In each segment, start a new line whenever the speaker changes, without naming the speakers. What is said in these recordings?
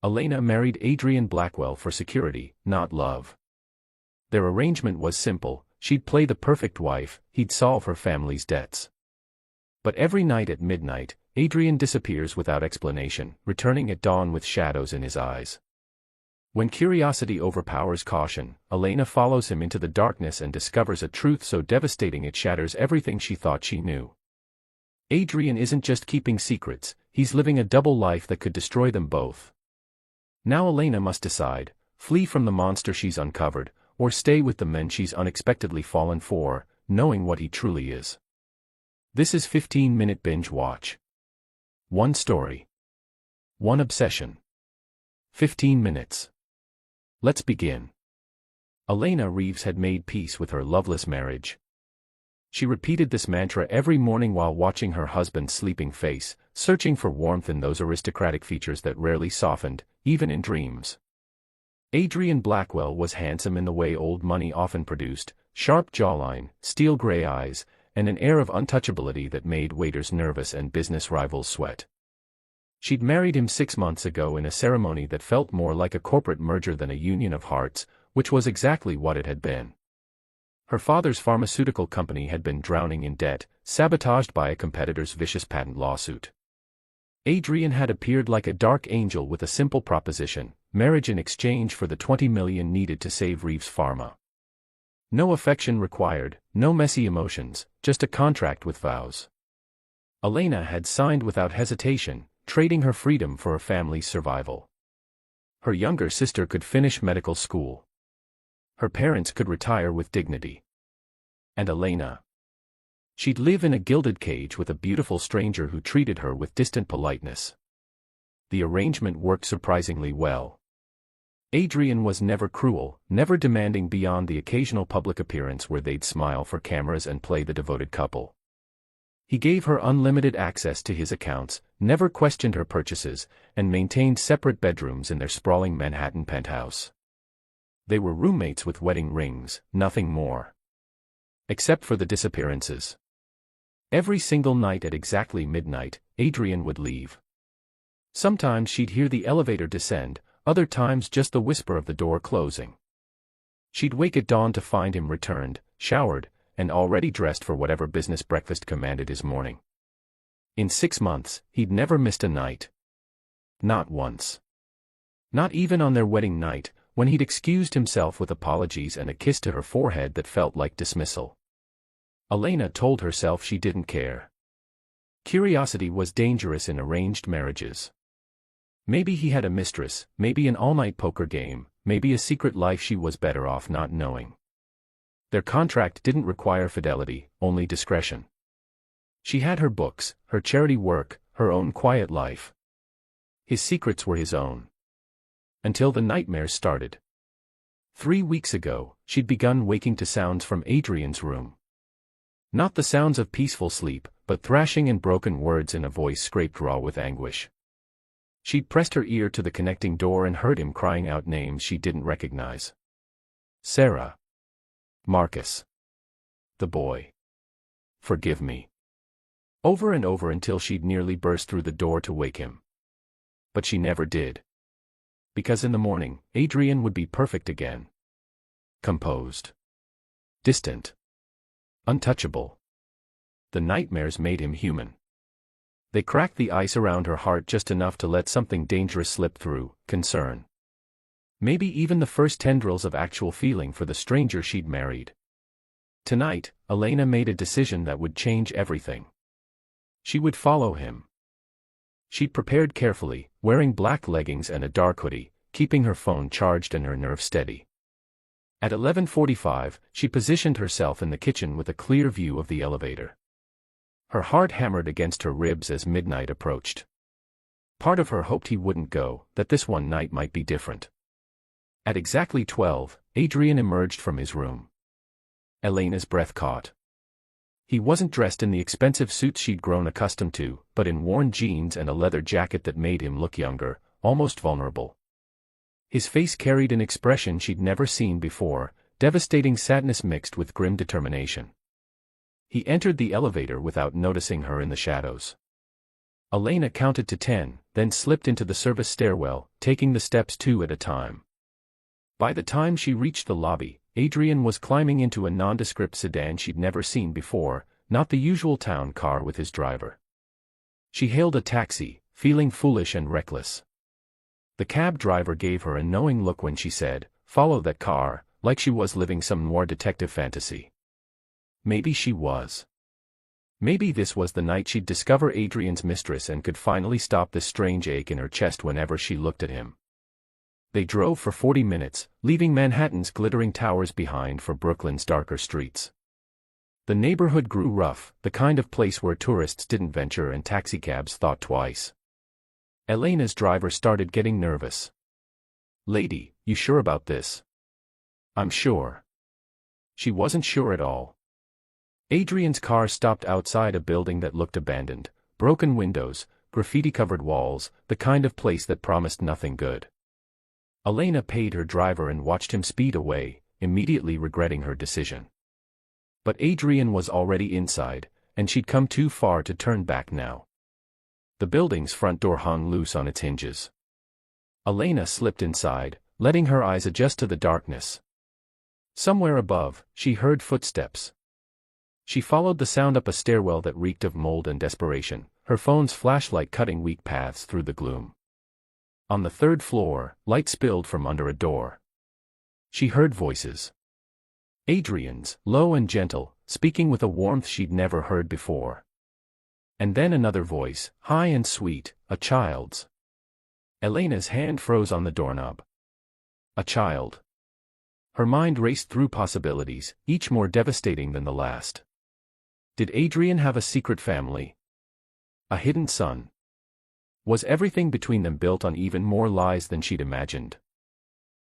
Elena married Adrian Blackwell for security, not love. Their arrangement was simple: she'd play the perfect wife, he'd solve her family's debts. But every night at midnight, Adrian disappears without explanation, returning at dawn with shadows in his eyes. When curiosity overpowers caution, Elena follows him into the darkness and discovers a truth so devastating it shatters everything she thought she knew. Adrian isn't just keeping secrets, he's living a double life that could destroy them both. Now Elena must decide: flee from the monster she's uncovered, or stay with the men she's unexpectedly fallen for, knowing what he truly is. This is 15-minute binge watch. One story. One obsession. 15 minutes. Let's begin. Elena Reeves had made peace with her loveless marriage. She repeated this mantra every morning while watching her husband's sleeping face, searching for warmth in those aristocratic features that rarely softened, even in dreams. Adrian Blackwell was handsome in the way old money often produced: sharp jawline, steel gray eyes, and an air of untouchability that made waiters nervous and business rivals sweat. She'd married him 6 months ago in a ceremony that felt more like a corporate merger than a union of hearts, which was exactly what it had been. Her father's pharmaceutical company had been drowning in debt, sabotaged by a competitor's vicious patent lawsuit. Adrian had appeared like a dark angel with a simple proposition: marriage in exchange for the $20 million needed to save Reeves Pharma. No affection required, no messy emotions, just a contract with vows. Elena had signed without hesitation, trading her freedom for her family's survival. Her younger sister could finish medical school. Her parents could retire with dignity. And Elena? She'd live in a gilded cage with a beautiful stranger who treated her with distant politeness. The arrangement worked surprisingly well. Adrian was never cruel, never demanding beyond the occasional public appearance where they'd smile for cameras and play the devoted couple. He gave her unlimited access to his accounts, never questioned her purchases, and maintained separate bedrooms in their sprawling Manhattan penthouse. They were roommates with wedding rings, nothing more. Except for the disappearances. Every single night at exactly midnight, Adrian would leave. Sometimes she'd hear the elevator descend, other times just the whisper of the door closing. She'd wake at dawn to find him returned, showered, and already dressed for whatever business breakfast commanded his morning. In 6 months, he'd never missed a night. Not once. Not even on their wedding night, when he'd excused himself with apologies and a kiss to her forehead that felt like dismissal. Elena told herself she didn't care. Curiosity was dangerous in arranged marriages. Maybe he had a mistress, maybe an all-night poker game, maybe a secret life she was better off not knowing. Their contract didn't require fidelity, only discretion. She had her books, her charity work, her own quiet life. His secrets were his own. Until the nightmares started. 3 weeks ago, she'd begun waking to sounds from Adrian's room. Not the sounds of peaceful sleep, but thrashing and broken words in a voice scraped raw with anguish. She'd pressed her ear to the connecting door and heard him crying out names she didn't recognize. Sarah. Marcus. The boy. Forgive me. Over and over until she'd nearly burst through the door to wake him. But she never did. Because in the morning, Adrian would be perfect again. Composed. Distant. Untouchable. The nightmares made him human. They cracked the ice around her heart just enough to let something dangerous slip through: concern. Maybe even the first tendrils of actual feeling for the stranger she'd married. Tonight, Elena made a decision that would change everything. She would follow him. She'd prepared carefully, wearing black leggings and a dark hoodie, keeping her phone charged and her nerves steady. At 11:45, she positioned herself in the kitchen with a clear view of the elevator. Her heart hammered against her ribs as midnight approached. Part of her hoped he wouldn't go, that this one night might be different. At exactly 12, Adrian emerged from his room. Elena's breath caught. He wasn't dressed in the expensive suits she'd grown accustomed to, but in worn jeans and a leather jacket that made him look younger, almost vulnerable. His face carried an expression she'd never seen before, devastating sadness mixed with grim determination. He entered the elevator without noticing her in the shadows. Elena counted to 10, then slipped into the service stairwell, taking the steps 2 at a time. By the time she reached the lobby, Adrian was climbing into a nondescript sedan she'd never seen before, not the usual town car with his driver. She hailed a taxi, feeling foolish and reckless. The cab driver gave her a knowing look when she said, "Follow that car," like she was living some noir detective fantasy. Maybe she was. Maybe this was the night she'd discover Adrian's mistress and could finally stop this strange ache in her chest whenever she looked at him. They drove for 40 minutes, leaving Manhattan's glittering towers behind for Brooklyn's darker streets. The neighborhood grew rough, the kind of place where tourists didn't venture and taxicabs thought twice. Elena's driver started getting nervous. "Lady, you sure about this?" "I'm sure." She wasn't sure at all. Adrian's car stopped outside a building that looked abandoned, broken windows, graffiti-covered walls, the kind of place that promised nothing good. Elena paid her driver and watched him speed away, immediately regretting her decision. But Adrian was already inside, and she'd come too far to turn back now. The building's front door hung loose on its hinges. Elena slipped inside, letting her eyes adjust to the darkness. Somewhere above, she heard footsteps. She followed the sound up a stairwell that reeked of mold and desperation, her phone's flashlight cutting weak paths through the gloom. On the 3rd floor, light spilled from under a door. She heard voices. Adrian's, low and gentle, speaking with a warmth she'd never heard before. And then another voice, high and sweet, a child's. Elena's hand froze on the doorknob. A child. Her mind raced through possibilities, each more devastating than the last. Did Adrian have a secret family? A hidden son? Was everything between them built on even more lies than she'd imagined?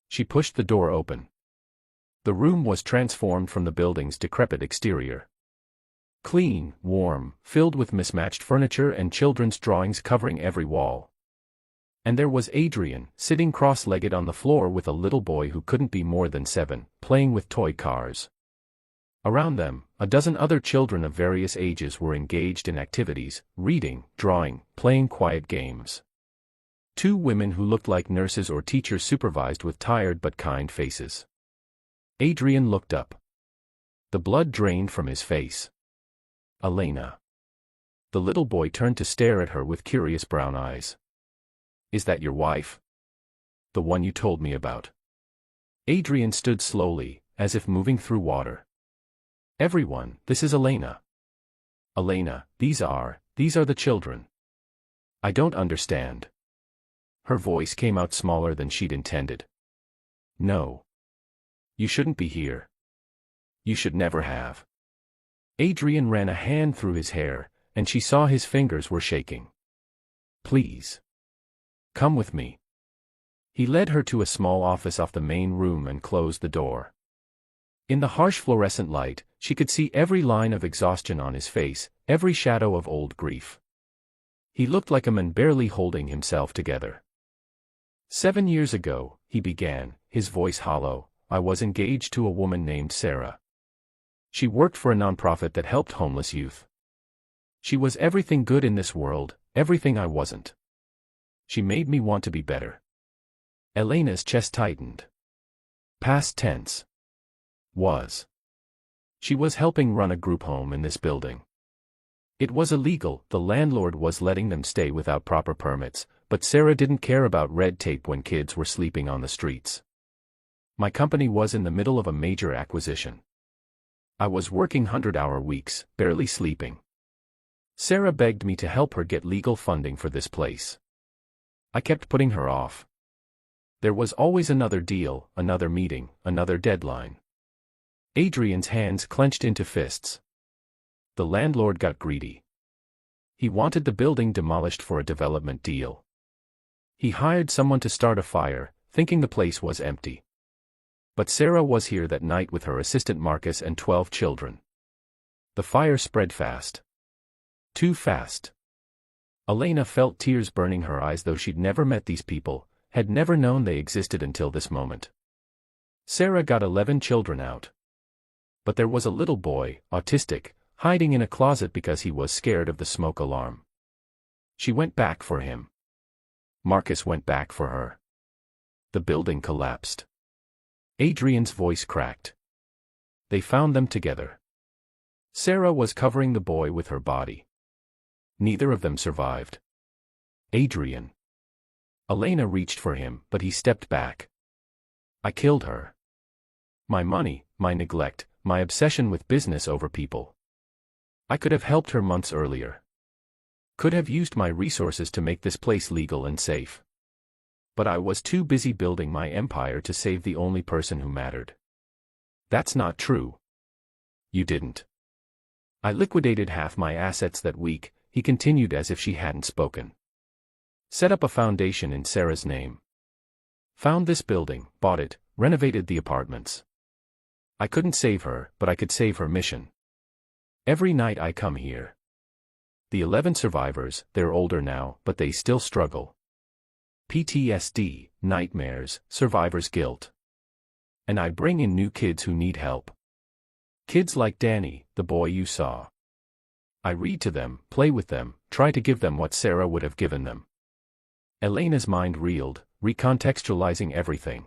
She pushed the door open. The room was transformed from the building's decrepit exterior. Clean, warm, filled with mismatched furniture and children's drawings covering every wall. And there was Adrian, sitting cross-legged on the floor with a little boy who couldn't be more than 7, playing with toy cars. Around them, a dozen other children of various ages were engaged in activities, reading, drawing, playing quiet games. 2 women who looked like nurses or teachers supervised with tired but kind faces. Adrian looked up. The blood drained from his face. Elena. The little boy turned to stare at her with curious brown eyes. "Is that your wife? The one you told me about?" Adrian stood slowly, as if moving through water. "Everyone, this is Elena." "Elena, these are the children." "I don't understand." Her voice came out smaller than she'd intended. "No. You shouldn't be here. You should never have." Adrian ran a hand through his hair, and she saw his fingers were shaking. "Please. Come with me." He led her to a small office off the main room and closed the door. In the harsh fluorescent light, she could see every line of exhaustion on his face, every shadow of old grief. He looked like a man barely holding himself together. "7 years ago," he began, his voice hollow, "I was engaged to a woman named Sarah. She worked for a nonprofit that helped homeless youth. She was everything good in this world, everything I wasn't. She made me want to be better." Elena's chest tightened. Past tense. Was. She was helping run a group home in this building. It was illegal, the landlord was letting them stay without proper permits, but Sarah didn't care about red tape when kids were sleeping on the streets. "My company was in the middle of a major acquisition. I was working 100-hour weeks, barely sleeping. Sarah begged me to help her get legal funding for this place. I kept putting her off. There was always another deal, another meeting, another deadline." Adrian's hands clenched into fists. The landlord got greedy. He wanted the building demolished for a development deal. He hired someone to start a fire, thinking the place was empty. But Sarah was here that night with her assistant Marcus and 12 children. The fire spread fast. Too fast. Elena felt tears burning her eyes, though she'd never met these people, had never known they existed until this moment. Sarah got 11 children out. But there was a little boy, autistic, hiding in a closet because he was scared of the smoke alarm. She went back for him. Marcus went back for her. The building collapsed. Adrian's voice cracked. They found them together. Sarah was covering the boy with her body. Neither of them survived. Adrian. Elena reached for him, but he stepped back. I killed her. My money, my neglect, my obsession with business over people. I could have helped her months earlier. Could have used my resources to make this place legal and safe. But I was too busy building my empire to save the only person who mattered. That's not true. You didn't. I liquidated half my assets that week, he continued as if she hadn't spoken. Set up a foundation in Sarah's name. Found this building, bought it, renovated the apartments. I couldn't save her, but I could save her mission. Every night I come here. The 11 survivors, they're older now, but they still struggle. PTSD, nightmares, survivor's guilt. And I bring in new kids who need help. Kids like Danny, the boy you saw. I read to them, play with them, try to give them what Sarah would have given them. Elena's mind reeled, recontextualizing everything.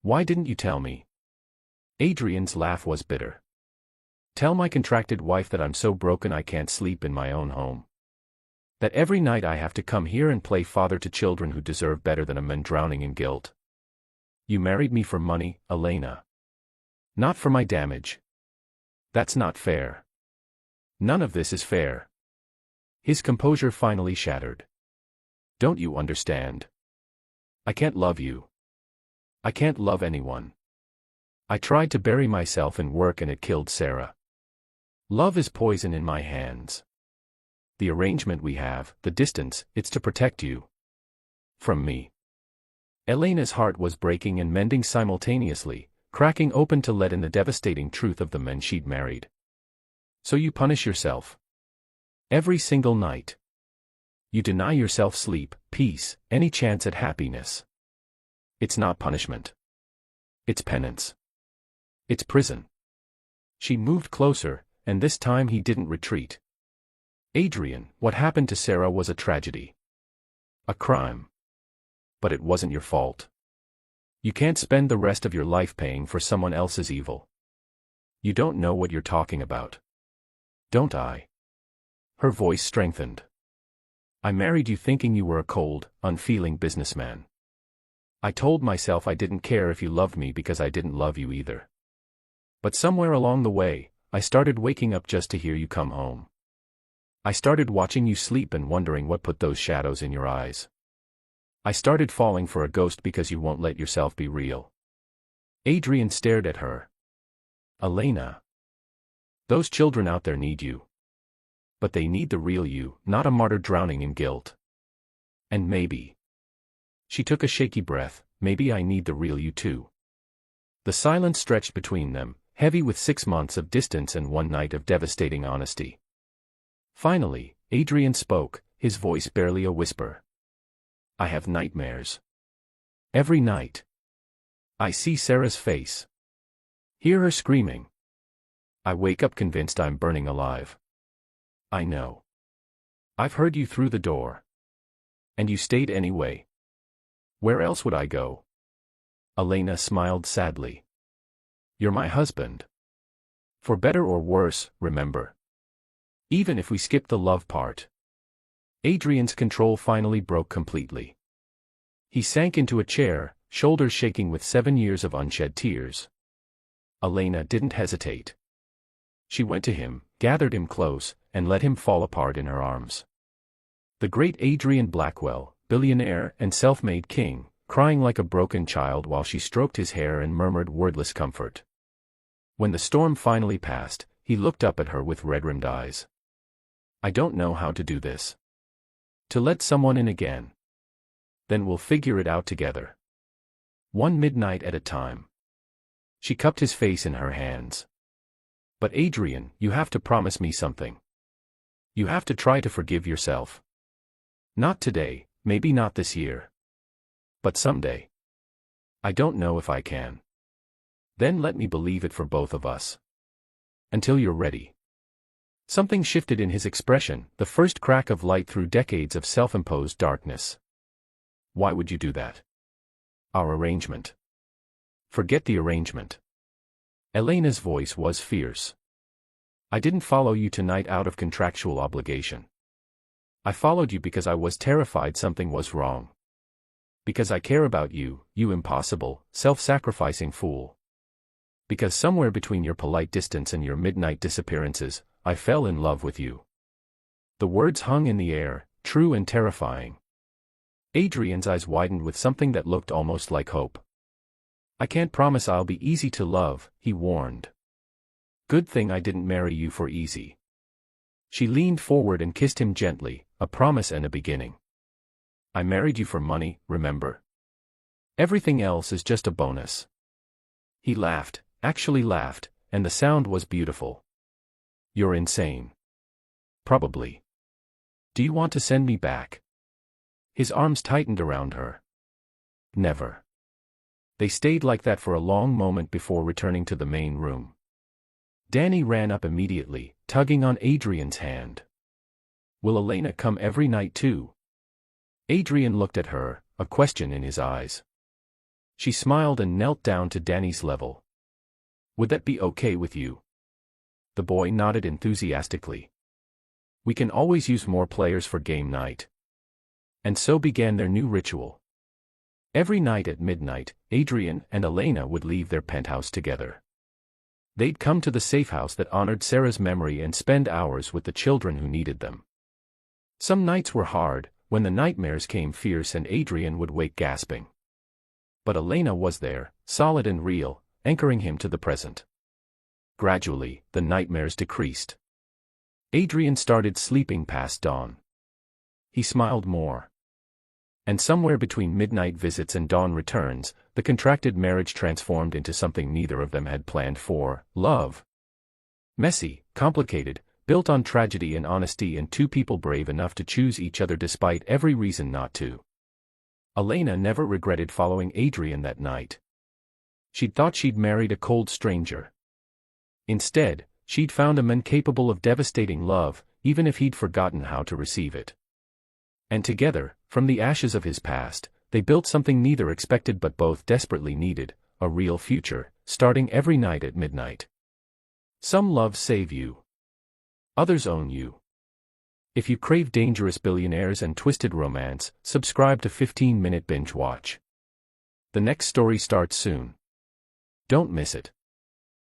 Why didn't you tell me? Adrian's laugh was bitter. Tell my contracted wife that I'm so broken I can't sleep in my own home. That every night I have to come here and play father to children who deserve better than a man drowning in guilt. You married me for money, Elena. Not for my damage. That's not fair. None of this is fair. His composure finally shattered. Don't you understand? I can't love you. I can't love anyone. I tried to bury myself in work and it killed Sarah. Love is poison in my hands. The arrangement we have, the distance, it's to protect you. From me. Elena's heart was breaking and mending simultaneously, cracking open to let in the devastating truth of the men she'd married. So you punish yourself. Every single night. You deny yourself sleep, peace, any chance at happiness. It's not punishment. It's penance. It's prison. She moved closer, and this time he didn't retreat. Adrian, what happened to Sarah was a tragedy. A crime. But it wasn't your fault. You can't spend the rest of your life paying for someone else's evil. You don't know what you're talking about. Don't I? Her voice strengthened. I married you thinking you were a cold, unfeeling businessman. I told myself I didn't care if you loved me because I didn't love you either. But somewhere along the way, I started waking up just to hear you come home. I started watching you sleep and wondering what put those shadows in your eyes. I started falling for a ghost because you won't let yourself be real. Adrian stared at her. Elena. Those children out there need you. But they need the real you, not a martyr drowning in guilt. And maybe. She took a shaky breath, maybe I need the real you too. The silence stretched between them, heavy with 6 months of distance and 1 night of devastating honesty. Finally, Adrian spoke, his voice barely a whisper. I have nightmares. Every night. I see Sarah's face. Hear her screaming. I wake up convinced I'm burning alive. I know. I've heard you through the door. And you stayed anyway. Where else would I go? Elena smiled sadly. You're my husband. For better or worse, remember. Even if we skip the love part. Adrian's control finally broke completely. He sank into a chair, shoulders shaking with 7 years of unshed tears. Elena didn't hesitate. She went to him, gathered him close, and let him fall apart in her arms. The great Adrian Blackwell, billionaire and self-made king, crying like a broken child while she stroked his hair and murmured wordless comfort. When the storm finally passed, he looked up at her with red-rimmed eyes. I don't know how to do this. To let someone in again. Then we'll figure it out together. One midnight at a time. She cupped his face in her hands. But Adrian, you have to promise me something. You have to try to forgive yourself. Not today, maybe not this year. But someday. I don't know if I can. Then let me believe it for both of us. Until you're ready. Something shifted in his expression, the first crack of light through decades of self-imposed darkness. Why would you do that? Our arrangement. Forget the arrangement. Elena's voice was fierce. I didn't follow you tonight out of contractual obligation. I followed you because I was terrified something was wrong. Because I care about you, you impossible, self-sacrificing fool. Because somewhere between your polite distance and your midnight disappearances, I fell in love with you. The words hung in the air, true and terrifying. Adrian's eyes widened with something that looked almost like hope. I can't promise I'll be easy to love, he warned. Good thing I didn't marry you for easy. She leaned forward and kissed him gently, a promise and a beginning. I married you for money, remember? Everything else is just a bonus. He laughed, actually laughed, and the sound was beautiful. You're insane. Probably. Do you want to send me back? His arms tightened around her. Never. They stayed like that for a long moment before returning to the main room. Danny ran up immediately, tugging on Adrian's hand. Will Elena come every night too? Adrian looked at her, a question in his eyes. She smiled and knelt down to Danny's level. Would that be okay with you? The boy nodded enthusiastically. We can always use more players for game night. And so began their new ritual. Every night at midnight, Adrian and Elena would leave their penthouse together. They'd come to the safe house that honored Sarah's memory and spend hours with the children who needed them. Some nights were hard, when the nightmares came fierce and Adrian would wake gasping. But Elena was there, solid and real, anchoring him to the present. Gradually, the nightmares decreased. Adrian started sleeping past dawn. He smiled more. And somewhere between midnight visits and dawn returns, the contracted marriage transformed into something neither of them had planned for, love. Messy, complicated, built on tragedy and honesty and two people brave enough to choose each other despite every reason not to. Elena never regretted following Adrian that night. She'd thought she'd married a cold stranger. Instead, she'd found a man capable of devastating love, even if he'd forgotten how to receive it. And together, from the ashes of his past, they built something neither expected but both desperately needed, a real future, starting every night at midnight. Some loves save you. Others own you. If you crave dangerous billionaires and twisted romance, subscribe to 15-minute binge watch. The next story starts soon. Don't miss it.